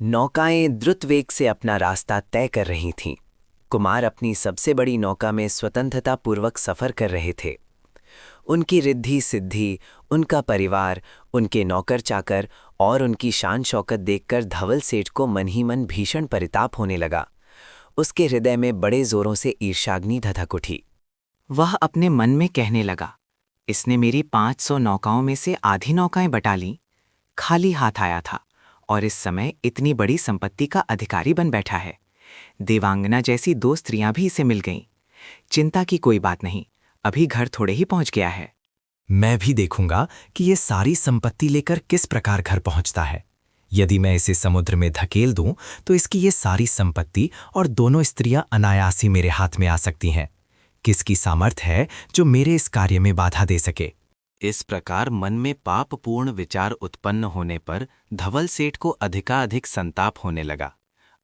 नौकाएं द्रुत वेग से अपना रास्ता तय कर रही थीं। कुमार अपनी सबसे बड़ी नौका में स्वतंत्रतापूर्वक सफर कर रहे थे। उनकी रिद्धि सिद्धि, उनका परिवार, उनके नौकर चाकर और उनकी शान शौकत देखकर धवल सेठ को मन ही मन भीषण परिताप होने लगा। उसके हृदय में बड़े जोरों से ईर्ष्याग्नि धधक उठी। वह अपने मन में कहने लगा, इसने मेरी 500 नौकाओं में से आधी नौकाएं बटा लीं। खाली हाथ आया था और इस समय इतनी बड़ी संपत्ति का अधिकारी बन बैठा है। देवांगना जैसी 2 स्त्रियां भी इसे मिल गईं। चिंता की कोई बात नहीं, अभी घर थोड़े ही पहुंच गया है। मैं भी देखूंगा कि ये सारी संपत्ति लेकर किस प्रकार घर पहुंचता है। यदि मैं इसे समुद्र में धकेल दूं तो इसकी ये सारी संपत्ति और दोनों स्त्रियां अनायास ही मेरे हाथ में आ सकती हैं। किसकी सामर्थ्य है जो मेरे इस कार्य में बाधा दे सके। इस प्रकार मन में पापपूर्ण विचार उत्पन्न होने पर धवल सेठ को अधिकाधिक संताप होने लगा।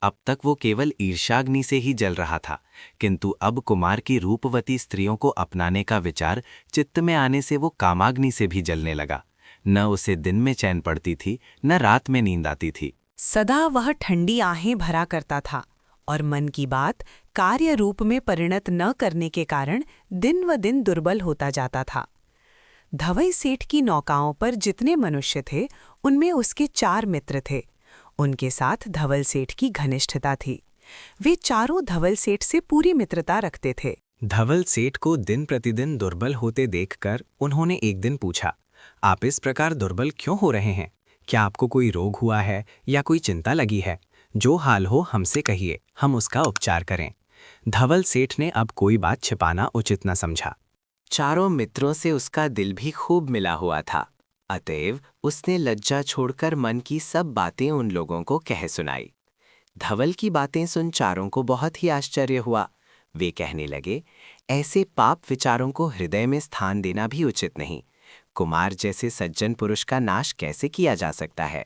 अब तक वो केवल ईर्ष्याग्नि से ही जल रहा था, किंतु अब कुमार की रूपवती स्त्रियों को अपनाने का विचार चित्त में आने से वो कामाग्नि से भी जलने लगा। न उसे दिन में चैन पड़ती थी, न रात में नींद आती थी। सदा वह ठंडी आहें भरा करता था और मन की बात कार्य रूप में परिणत न करने के कारण दिन व दिन दुर्बल होता जाता था। धवल सेठ की नौकाओं पर जितने मनुष्य थे, उनमें उसके 4 मित्र थे। उनके साथ धवल सेठ की घनिष्ठता थी। वे चारों धवल सेठ से पूरी मित्रता रखते थे। धवल सेठ को दिन प्रतिदिन दुर्बल होते देखकर उन्होंने एक दिन पूछा, आप इस प्रकार दुर्बल क्यों हो रहे हैं? क्या आपको कोई रोग हुआ है या कोई चिंता लगी है? जो हाल हो हमसे कहिए, हम उसका उपचार करें। धवल सेठ ने अब कोई बात छिपाना उचित न समझा। चारों मित्रों से उसका दिल भी खूब मिला हुआ था, अतएव उसने लज्जा छोड़कर मन की सब बातें उन लोगों को कह सुनाई। धवल की बातें सुन चारों को बहुत ही आश्चर्य हुआ। वे कहने लगे, ऐसे पाप विचारों को हृदय में स्थान देना भी उचित नहीं। कुमार जैसे सज्जन पुरुष का नाश कैसे किया जा सकता है?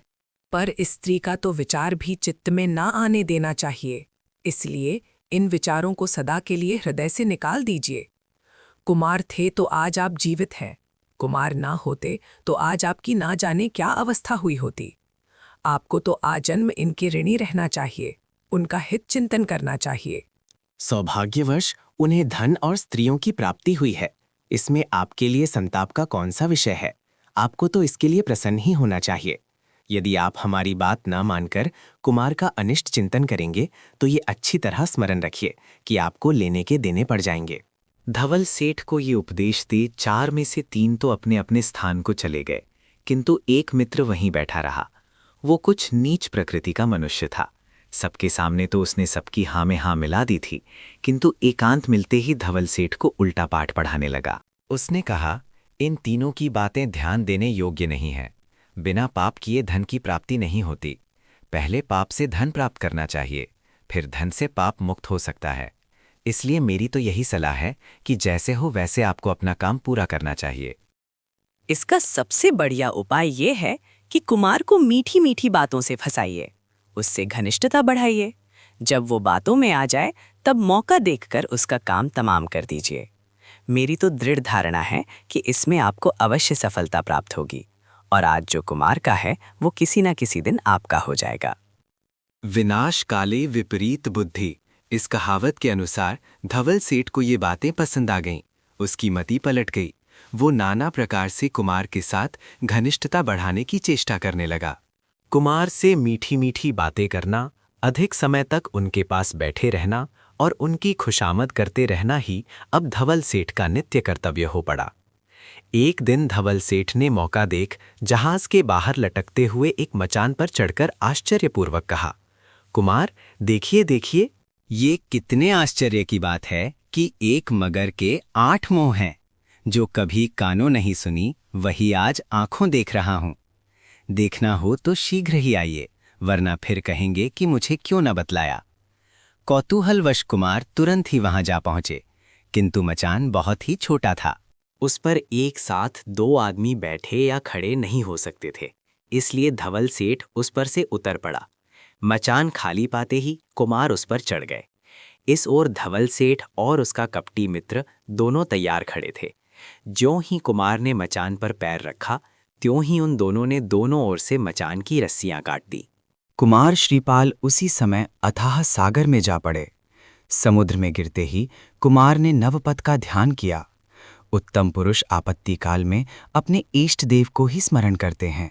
पर स्त्री का तो विचार भी चित्त में ना आने देना चाहिए, इसलिए इन विचारों को सदा के लिए हृदय से निकाल दीजिए। कुमार थे तो आज आप जीवित हैं, कुमार ना होते तो आज आपकी ना जाने क्या अवस्था हुई होती। आपको तो आजन्म इनके ऋणी रहना चाहिए, उनका हित चिंतन करना चाहिए। सौभाग्यवश उन्हें धन और स्त्रियों की प्राप्ति हुई है। इसमें आपके लिए संताप का कौन सा विषय है? आपको तो इसके लिए प्रसन्न ही होना चाहिए। यदि आप हमारी बात न मानकर कुमार का अनिष्ट चिंतन करेंगे तो ये अच्छी तरह स्मरण रखिए कि आपको लेने के देने पड़ जाएंगे। धवल सेठ को ये उपदेश दे 4 में से 3 तो अपने अपने स्थान को चले गए, किंतु एक मित्र वहीं बैठा रहा। वो कुछ नीच प्रकृति का मनुष्य था। सबके सामने तो उसने सबकी हाँ में हाँ मिला दी थी, किंतु एकांत मिलते ही धवल सेठ को उल्टा पाठ पढ़ाने लगा। उसने कहा, इन तीनों की बातें ध्यान देने योग्य नहीं है। बिना पाप किए धन की प्राप्ति नहीं होती। पहले पाप से धन प्राप्त करना चाहिए, फिर धन से पाप मुक्त हो सकता है। इसलिए मेरी तो यही सलाह है कि जैसे हो वैसे आपको अपना काम पूरा करना चाहिए। इसका सबसे बढ़िया उपाय ये है कि कुमार को मीठी मीठी बातों से फंसाइए, उससे घनिष्ठता बढ़ाइए। जब वो बातों में आ जाए तब मौका देखकर उसका काम तमाम कर दीजिए। मेरी तो दृढ़ धारणा है कि इसमें आपको अवश्य सफलता प्राप्त होगी और आज जो कुमार का है वो किसी न किसी दिन आपका हो जाएगा। विनाश काले विपरीत बुद्धि, इस कहावत के अनुसार धवल सेठ को ये बातें पसंद आ गईं। उसकी मति पलट गई। वो नाना प्रकार से कुमार के साथ घनिष्ठता बढ़ाने की चेष्टा करने लगा। कुमार से मीठी मीठी बातें करना, अधिक समय तक उनके पास बैठे रहना और उनकी खुशामद करते रहना ही अब धवल सेठ का नित्य कर्तव्य हो पड़ा। एक दिन धवल सेठ ने मौका देख जहाज के बाहर लटकते हुए एक मचान पर चढ़कर आश्चर्यपूर्वक कहा, कुमार देखिए देखिए, ये कितने आश्चर्य की बात है कि एक मगर के 8 मुंह हैं। जो कभी कानों नहीं सुनी वही आज आंखों देख रहा हूं। देखना हो तो शीघ्र ही आइए, वरना फिर कहेंगे कि मुझे क्यों न बतलाया। कौतूहलवश कुमार तुरंत ही वहां जा पहुंचे, किंतु मचान बहुत ही छोटा था। उस पर एक साथ 2 आदमी बैठे या खड़े नहीं हो सकते थे, इसलिए धवल सेठ उस पर से उतर पड़ा। मचान खाली पाते ही कुमार उस पर चढ़ गए। इस ओर धवल सेठ और उसका कपटी मित्र दोनों तैयार खड़े थे। ज्यों ही कुमार ने मचान पर पैर रखा, त्यों ही उन दोनों ने दोनों ओर से मचान की रस्सियां काट दी। कुमार श्रीपाल उसी समय अथाह सागर में जा पड़े। समुद्र में गिरते ही कुमार ने नवपथ का ध्यान किया। उत्तम पुरुष आपत्ति काल में अपने इष्ट देव को ही स्मरण करते हैं।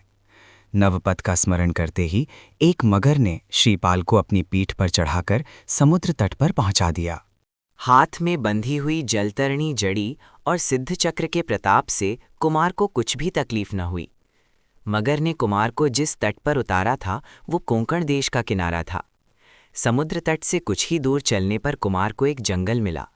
नवपथ का स्मरण करते ही एक मगर ने श्रीपाल को अपनी पीठ पर चढ़ाकर समुद्र तट पर पहुंचा दिया। हाथ में बंधी हुई जलतरणी जड़ी और सिद्ध चक्र के प्रताप से कुमार को कुछ भी तकलीफ न हुई। मगर ने कुमार को जिस तट पर उतारा था वो कोंकण देश का किनारा था। समुद्र तट से कुछ ही दूर चलने पर कुमार को एक जंगल मिला।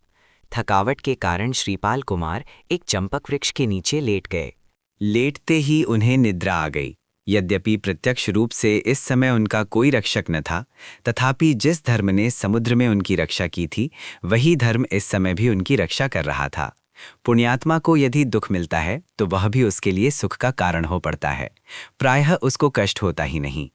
थकावट के कारण श्रीपाल कुमार एक चंपक वृक्ष के नीचे लेट गए। लेटते ही उन्हें निद्रा आ गई। यद्यपि प्रत्यक्ष रूप से इस समय उनका कोई रक्षक न था, तथापि जिस धर्म ने समुद्र में उनकी रक्षा की थी वही धर्म इस समय भी उनकी रक्षा कर रहा था। पुण्यात्मा को यदि दुख मिलता है तो वह भी उसके लिए सुख का कारण हो पड़ता है, प्रायः उसको कष्ट होता ही नहीं।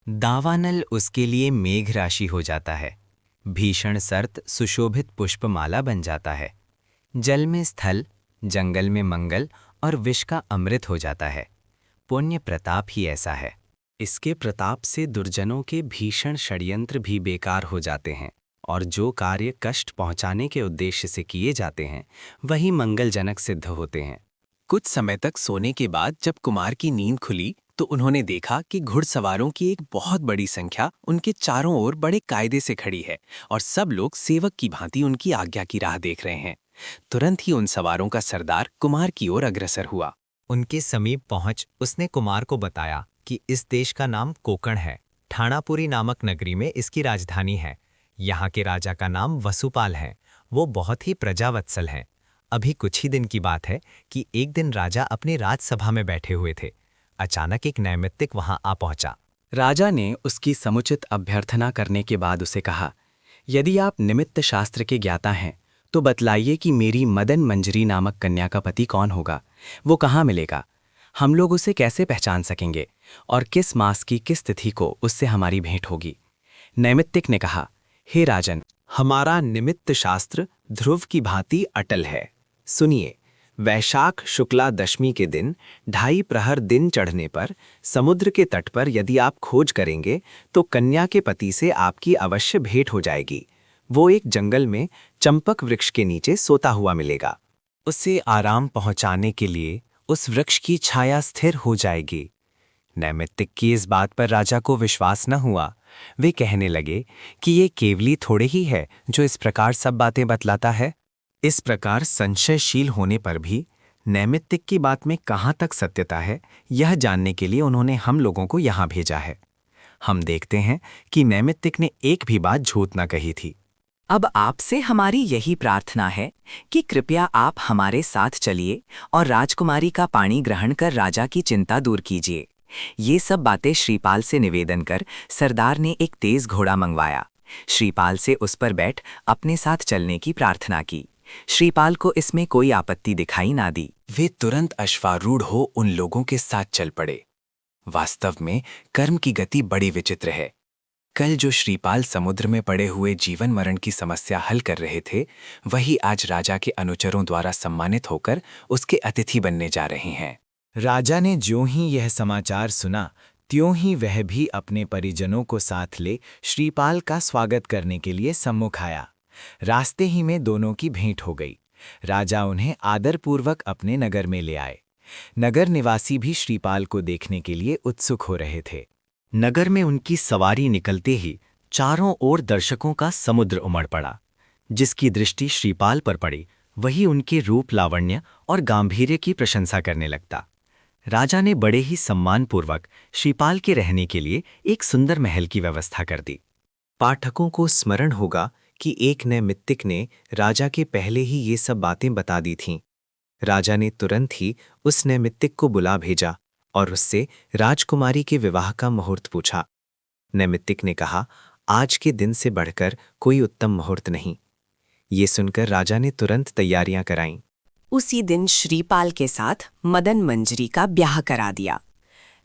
दावानल उसके लिए मेघ राशि हो जाता है, भीषण सर्त सुशोभित पुष्पमाला बन जाता है, जल में स्थल, जंगल में मंगल और विष का अमृत हो जाता है। पुण्य प्रताप ही ऐसा है। इसके प्रताप से दुर्जनों के भीषण षड्यंत्र भी बेकार हो जाते हैं और जो कार्य कष्ट पहुंचाने के उद्देश्य से किए जाते हैं वही मंगलजनक सिद्ध होते हैं। कुछ समय तक सोने के बाद जब कुमार की नींद खुली तो उन्होंने देखा कि घुड़सवारों की एक बहुत बड़ी संख्या उनके चारों ओर बड़े कायदे से खड़ी है और सब लोग सेवक की भांति उनकी आज्ञा की राह देख रहे हैं। तुरंत ही उन सवारों का सरदार कुमार की ओर अग्रसर हुआ। उनके समीप पहुंच उसने कुमार को बताया कि इस देश का नाम कोकण है। ठाणापुरी नामक नगरी में इसकी राजधानी है। यहाँ के राजा का नाम वसुपाल है। वो बहुत ही प्रजावत्सल हैं। अभी कुछ ही दिन की बात है कि एक दिन राजा अपनी राजसभा में बैठे हुए थे। अचानक एक नैमित्तिक वहां आ पहुंचा। राजा ने उसकी समुचित अभ्यर्थना करने के बाद उसे कहा, यदि आप निमित्त शास्त्र के ज्ञाता हैं तो बतलाइए कि मेरी मदन मंजरी नामक कन्या का पति कौन होगा, वो कहाँ मिलेगा, हम लोग उसे कैसे पहचान सकेंगे और किस मास की किस तिथि को उससे हमारी भेंट होगी। नैमित्तिक ने कहा, हे राजन, हमारा निमित्त शास्त्र ध्रुव की भांति अटल है। सुनिए, वैशाख शुक्ला दशमी के दिन 2.5 प्रहर दिन चढ़ने पर समुद्र के तट पर यदि आप खोज करेंगे तो कन्या के पति से आपकी अवश्य भेंट हो जाएगी। वो एक जंगल में चंपक वृक्ष के नीचे सोता हुआ मिलेगा। उसे आराम पहुंचाने के लिए उस वृक्ष की छाया स्थिर हो जाएगी। नैमित्तिक की इस बात पर राजा को विश्वास न हुआ। वे कहने लगे कि ये केवली थोड़े ही है जो इस प्रकार सब बातें बतलाता है। इस प्रकार संशयशील होने पर भी नैमित्तिक की बात में कहाँ तक सत्यता है, यह जानने के लिए उन्होंने हम लोगों को यहाँ भेजा है। हम देखते हैं कि नैमित्तिक ने एक भी बात झूठ न कही थी। अब आपसे हमारी यही प्रार्थना है कि कृपया आप हमारे साथ चलिए और राजकुमारी का पानी ग्रहण कर राजा की चिंता दूर कीजिए। ये सब बातें श्रीपाल से निवेदन कर सरदार ने एक तेज घोड़ा मंगवाया। श्रीपाल से उस पर बैठ अपने साथ चलने की प्रार्थना की। श्रीपाल को इसमें कोई आपत्ति दिखाई ना दी। वे तुरंत अश्वारूढ़ हो उन लोगों के साथ चल पड़े। वास्तव में कर्म की गति बड़ी विचित्र है। कल जो श्रीपाल समुद्र में पड़े हुए जीवन मरण की समस्या हल कर रहे थे, वही आज राजा के अनुचरों द्वारा सम्मानित होकर उसके अतिथि बनने जा रहे हैं। राजा ने ज्यों ही यह समाचार सुना त्यों ही वह भी अपने परिजनों को साथ ले श्रीपाल का स्वागत करने के लिए सम्मुख आया। रास्ते ही में दोनों की भेंट हो गई। राजा उन्हें आदरपूर्वक अपने नगर में ले आए। नगर निवासी भी श्रीपाल को देखने के लिए उत्सुक हो रहे थे। नगर में उनकी सवारी निकलते ही चारों ओर दर्शकों का समुद्र उमड़ पड़ा। जिसकी दृष्टि श्रीपाल पर पड़ी वही उनके रूप लावण्य और गांभीर्य की प्रशंसा करने लगता। राजा ने बड़े ही सम्मानपूर्वक श्रीपाल के रहने के लिए एक सुंदर महल की व्यवस्था कर दी। पाठकों को स्मरण होगा कि एक नैमित्तिक ने राजा के पहले ही ये सब बातें बता दी थीं। राजा ने तुरंत ही उस नैमित्तिक को बुला भेजा और उससे राजकुमारी के विवाह का मुहूर्त पूछा। नैमित्तिक ने कहा, आज के दिन से बढ़कर कोई उत्तम मुहूर्त नहीं। ये सुनकर राजा ने तुरंत तैयारियां कराईं। उसी दिन श्रीपाल के साथ मदन मंजरी का ब्याह करा दिया।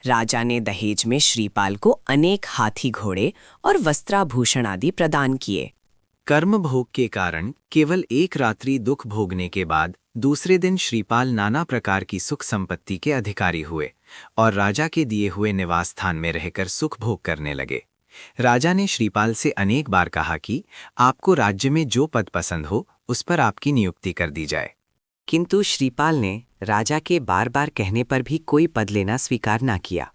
राजा ने दहेज में श्रीपाल को अनेक हाथी घोड़े और वस्त्राभूषण आदि प्रदान किए। कर्म भोग के कारण केवल एक रात्रि दुख भोगने के बाद दूसरे दिन श्रीपाल नाना प्रकार की सुख संपत्ति के अधिकारी हुए और राजा के दिए हुए निवास स्थान में रहकर सुख भोग करने लगे। राजा ने श्रीपाल से अनेक बार कहा कि आपको राज्य में जो पद पसंद हो उस पर आपकी नियुक्ति कर दी जाए। किंतु श्रीपाल ने राजा के बार बार कहने पर भी कोई पद लेना स्वीकार ना किया।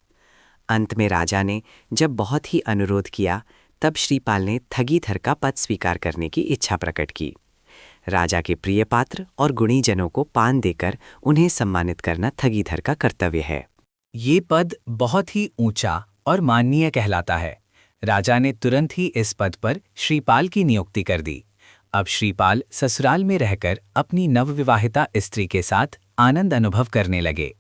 अंत में राजा ने जब बहुत ही अनुरोध किया तब श्रीपाल ने थगीधर का पद स्वीकार करने की इच्छा प्रकट की। राजा के प्रिय पात्र और गुणीजनों को पान देकर उन्हें सम्मानित करना थगीधर का कर्तव्य है। ये पद बहुत ही ऊंचा और माननीय कहलाता है। राजा ने तुरंत ही इस पद पर श्रीपाल की नियुक्ति कर दी। अब श्रीपाल ससुराल में रहकर अपनी नवविवाहिता स्त्री के साथ आनंद अनुभव करने लगे।